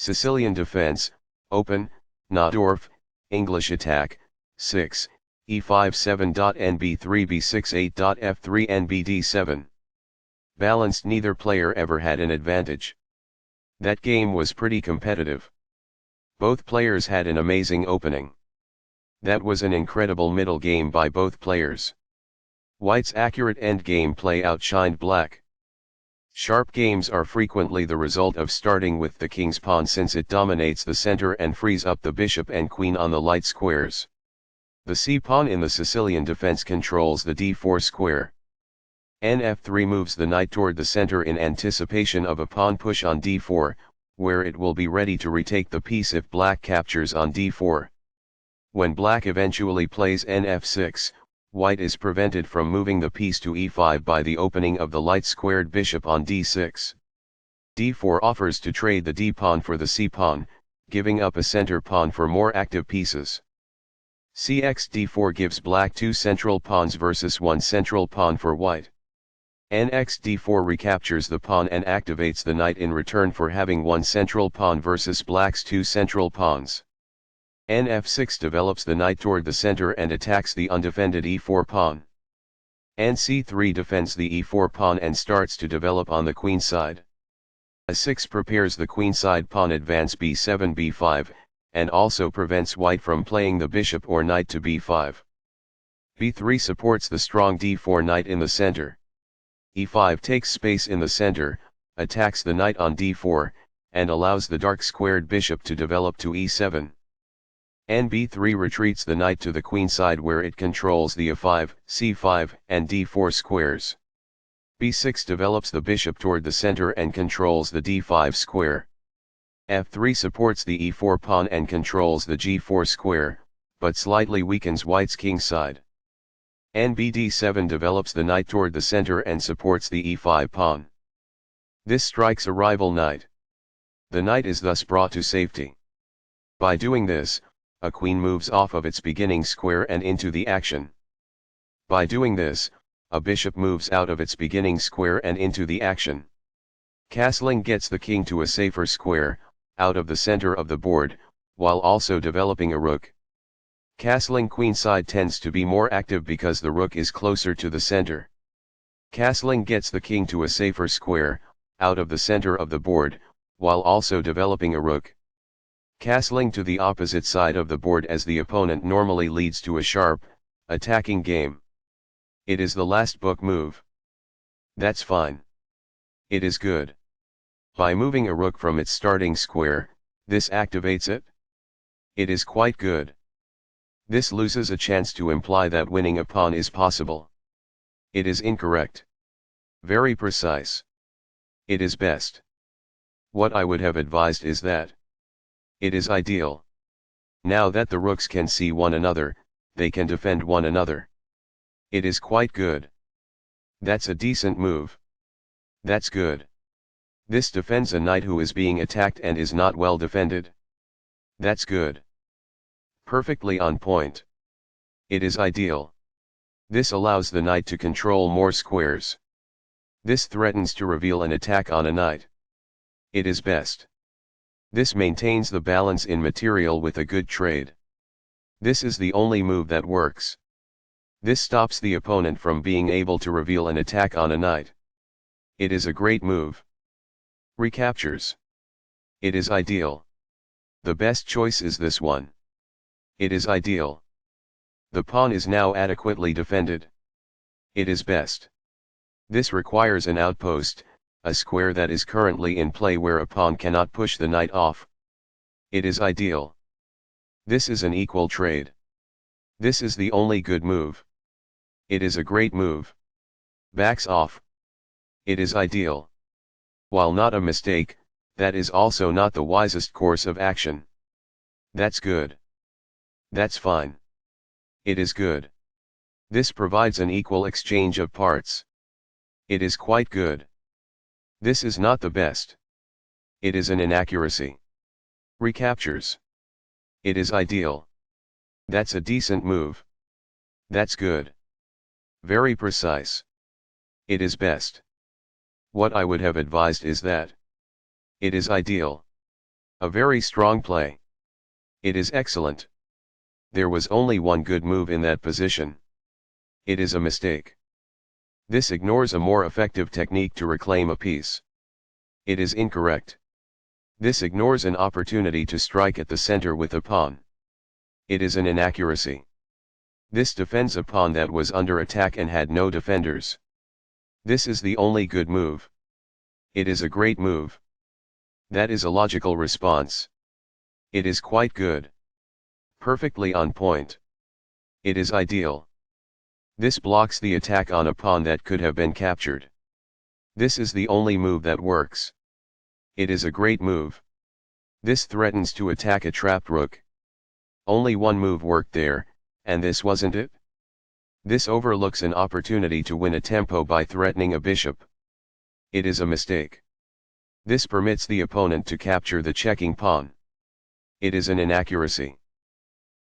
Sicilian defense, open, Najdorf, English attack, 6, e5 7.nb3 b6 8.f3 nbd7. Balanced, neither player ever had an advantage. That game was pretty competitive. Both players had an amazing opening. That was an incredible middle game by both players. White's accurate endgame play outshined black. Sharp games are frequently the result of starting with the king's pawn, since it dominates the center and frees up the bishop and queen on the light squares. The c-pawn in the Sicilian defense controls the d4 square. Nf3 moves the knight toward the center in anticipation of a pawn push on d4, where it will be ready to retake the piece if black captures on d4. When black eventually plays nf6, white is prevented from moving the piece to e5 by the opening of the light-squared bishop on d6. d4 offers to trade the d-pawn for the c-pawn, giving up a center pawn for more active pieces. Cx d4 gives black 2 central pawns versus 1 central pawn for white. Nx d4 recaptures the pawn and activates the knight in return for having 1 central pawn versus black's 2 central pawns. Nf6 develops the knight toward the center and attacks the undefended e4 pawn. Nc3 defends the e4 pawn and starts to develop on the queen side. A6 prepares the queenside pawn advance b7 b5, and also prevents white from playing the bishop or knight to b5. b3 supports the strong d4 knight in the center. e5 takes space in the center, attacks the knight on d4, and allows the dark squared bishop to develop to e7. Nb3 retreats the knight to the queenside where it controls the a5, c5, and d4 squares. b6 develops the bishop toward the center and controls the d5 square. f3 supports the e4 pawn and controls the g4 square, but slightly weakens white's king side. Nbd7 develops the knight toward the center and supports the e5 pawn. This strikes a rival knight. The knight is thus brought to safety. By doing this, a queen moves off of its beginning square and into the action. By doing this, a bishop moves out of its beginning square and into the action. Castling gets the king to a safer square, out of the center of the board, while also developing a rook. Castling queenside tends to be more active because the rook is closer to the center. Castling gets the king to a safer square, out of the center of the board, while also developing a rook. Castling to the opposite side of the board as the opponent normally leads to a sharp, attacking game. It is the last book move. That's fine. It is good. By moving a rook from its starting square, this activates it. It is quite good. This loses a chance to imply that winning a pawn is possible. It is incorrect. Very precise. It is best. What I would have advised is that it is ideal. Now that the rooks can see one another, they can defend one another. It is quite good. That's a decent move. That's good. This defends a knight who is being attacked and is not well defended. That's good. Perfectly on point. It is ideal. This allows the knight to control more squares. This threatens to reveal an attack on a knight. It is best. This maintains the balance in material with a good trade. This is the only move that works. This stops the opponent from being able to reveal an attack on a knight. It is a great move. Recaptures. It is ideal. The best choice is this one. It is ideal. The pawn is now adequately defended. It is best. This requires an outpost, a square that is currently in play where a pawn cannot push the knight off. It is ideal. This is an equal trade. This is the only good move. It is a great move. Backs off. It is ideal. While not a mistake, that is also not the wisest course of action. That's good. That's fine. It is good. This provides an equal exchange of parts. It is quite good. This is not the best. It is an inaccuracy. Recaptures. It is ideal. That's a decent move. That's good. Very precise. It is best. What I would have advised is that it is ideal. A very strong play. It is excellent. There was only one good move in that position. It is a mistake. This ignores a more effective technique to reclaim a piece. It is incorrect. This ignores an opportunity to strike at the center with a pawn. It is an inaccuracy. This defends a pawn that was under attack and had no defenders. This is the only good move. It is a great move. That is a logical response. It is quite good. Perfectly on point. It is ideal. This blocks the attack on a pawn that could have been captured. This is the only move that works. It is a great move. This threatens to attack a trapped rook. Only one move worked there, and this wasn't it? This overlooks an opportunity to win a tempo by threatening a bishop. It is a mistake. This permits the opponent to capture the checking pawn. It is an inaccuracy.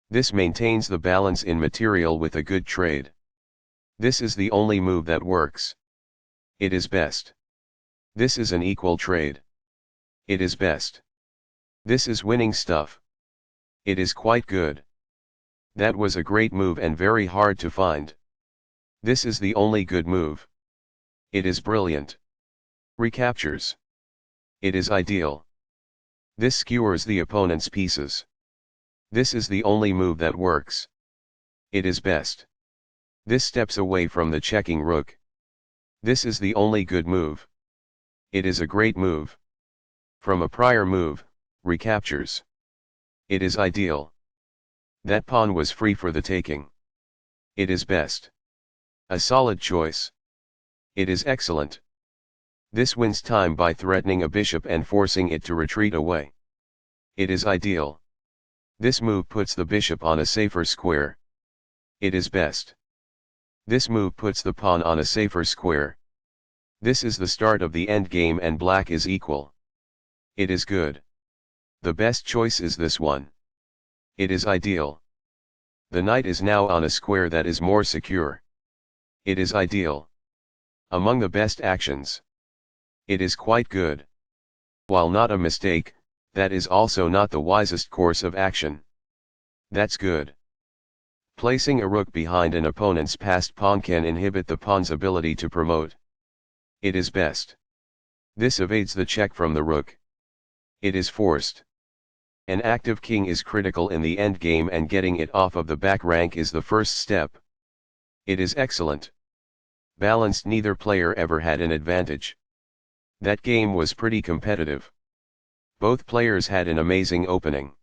This maintains the balance in material with a good trade. This is the only move that works. It is best. This is an equal trade. It is best. This is winning stuff. It is quite good. That was a great move and very hard to find. This is the only good move. It is brilliant. Recaptures. It is ideal. This skewers the opponent's pieces. This is the only move that works. It is best. This steps away from the checking rook. This is the only good move. It is a great move. From a prior move, recaptures. It is ideal. That pawn was free for the taking. It is best. A solid choice. It is excellent. This wins time by threatening a bishop and forcing it to retreat away. It is ideal. This move puts the bishop on a safer square. It is best. This move puts the pawn on a safer square. This is the start of the endgame and black is equal. It is good. The best choice is this one. It is ideal. The knight is now on a square that is more secure. It is ideal. Among the best actions. It is quite good. While not a mistake, that is also not the wisest course of action. That's good. Placing a rook behind an opponent's passed pawn can inhibit the pawn's ability to promote. It is best. This evades the check from the rook. It is forced. An active king is critical in the endgame and getting it off of the back rank is the first step. It is excellent. Balanced, neither player ever had an advantage. That game was pretty competitive. Both players had an amazing opening.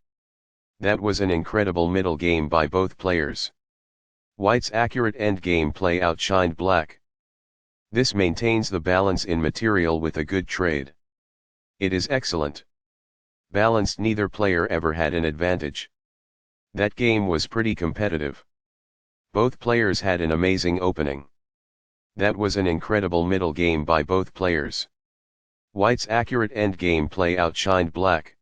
That was an incredible middle game by both players. White's accurate endgame play outshined black. This maintains the balance in material with a good trade. It is excellent. Balanced, neither player ever had an advantage. That game was pretty competitive. Both players had an amazing opening. That was an incredible middle game by both players. White's accurate endgame play outshined black.